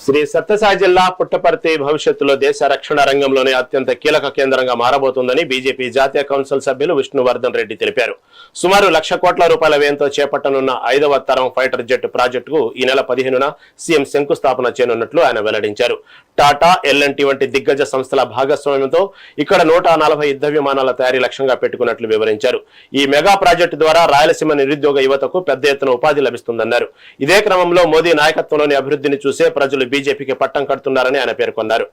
శ్రీ సత్యసాయి జిల్లా పుట్టపర్తి భవిష్యత్తులో దేశ రక్షణ రంగంలోనే అత్యంత కీలక కేంద్రంగా మారబోతోందని బీజేపీ జాతీయ కౌన్సిల్ సభ్యులు విష్ణువర్ధన్ రెడ్డి తెలిపారు. సుమారు ₹1,00,00,000 కోట్ల వ్యయంతో చేపట్టనున్న 5వ తరం ఫైటర్ జెట్ ప్రాజెక్టుకు ఈ నెల 15న సీఎం శంకుస్థాపన చేయనున్నట్లు ఆయన వెల్లడించారు. టాటా, ఎల్ఎన్టీ వంటి దిగ్గజ సంస్థల భాగస్వామ్యంతో ఇక్కడ 140 యుద్ధ విమానాల తయారీ లక్ష్యంగా పెట్టుకున్నట్లు వివరించారు. ఈ మెగా ప్రాజెక్టు ద్వారా రాయలసీమ నిరుద్యోగ యువతకు పెద్ద ఎత్తున ఉపాధి లభిస్తుందన్నారు. ఇదే క్రమంలో మోదీ నాయకత్వంలోని అభివృద్ధిని చూసే ప్రజలు బీజేపీకి పట్టం కడుతున్నారని ఆయన పేర్కొన్నారు.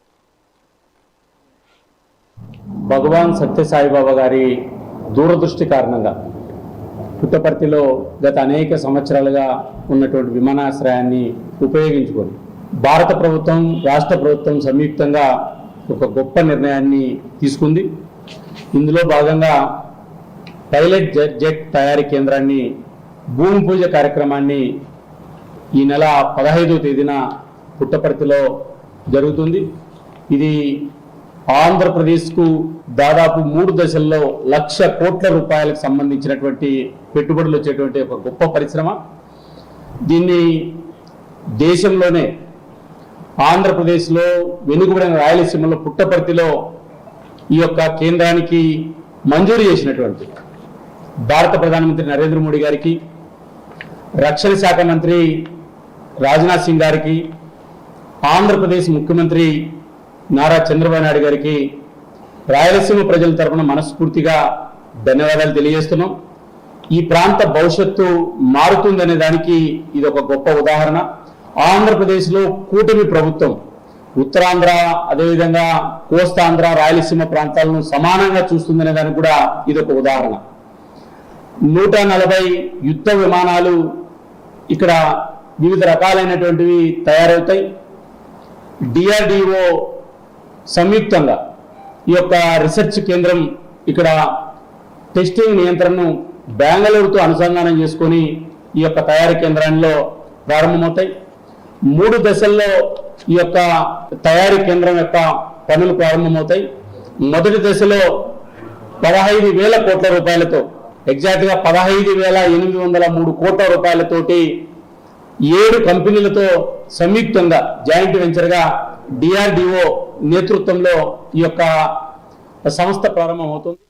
భగవాన్ సత్యసాయిబాబా గారి దూరదృష్టి కారణంగా పుట్టపర్తిలో గత అనేక సంవత్సరాలుగా ఉన్నటువంటి విమానాశ్రయాన్ని ఉపయోగించుకొని భారత ప్రభుత్వం, రాష్ట్ర ప్రభుత్వం సంయుక్తంగా ఒక గొప్ప నిర్ణయాన్ని తీసుకుంది. ఇందులో భాగంగా పైలట్ జెట్ తయారీ కేంద్రాన్ని, భూమి పూజ కార్యక్రమాన్ని ఈ నెల 15వ తేదీన పుట్టపర్తిలో జరుగుతుంది. ఇది ఆంధ్రప్రదేశ్కు దాదాపు 3 దశల్లో ₹1,00,00,000 కోట్ల సంబంధించినటువంటి పెట్టుబడులు వచ్చేటువంటి ఒక గొప్ప పరిశ్రమ. దీన్ని దేశంలోనే ఆంధ్రప్రదేశ్లో వెనుకబడిన రాయలసీమలో పుట్టపర్తిలో ఈ యొక్క కేంద్రానికి మంజూరు చేసినటువంటి భారత ప్రధానమంత్రి నరేంద్ర మోడీ గారికి, రక్షణ శాఖ మంత్రి రాజ్నాథ్ సింగ్ గారికి, ఆంధ్రప్రదేశ్ ముఖ్యమంత్రి నారా చంద్రబాబు నాయుడు గారికి రాయలసీమ ప్రజల తరఫున మనస్ఫూర్తిగా ధన్యవాదాలు తెలియజేస్తున్నాం. ఈ ప్రాంత భవిష్యత్తు మారుతుందనే దానికి ఇది ఒక గొప్ప ఉదాహరణ. ఆంధ్రప్రదేశ్లో కూటమి ప్రభుత్వం ఉత్తరాంధ్ర, అదేవిధంగా కోస్తాంధ్ర, రాయలసీమ ప్రాంతాలను సమానంగా చూస్తుందనే దానికి కూడా ఇది ఒక ఉదాహరణ. 140 యుద్ధ విమానాలు ఇక్కడ వివిధ రకాలైనటువంటివి తయారవుతాయి. డిఆర్డిఓ సంయుక్తంగా ఈ యొక్క రీసెర్చ్ కేంద్రం ఇక్కడ టెస్టింగ్ నియంత్రణను బెంగళూరుతో అనుసంధానం చేసుకొని ఈ యొక్క తయారీ కేంద్రంలో ప్రారంభమవుతాయి. 3 దశల్లో ఈ యొక్క తయారీ కేంద్రం యొక్క పనులు ప్రారంభమవుతాయి. మొదటి దశలో 15,000 కోట్ల రూపాయలతో, ఎగ్జాక్ట్గా 15,803 కోట్ల రూపాయలతోటి 7 కంపెనీలతో సంయుక్తంగా జాయింట్ వెంచర్గా డిఆర్డిఓ నేతృత్వంలో ఈ యొక్క సంస్థ ప్రారంభమవుతుంది.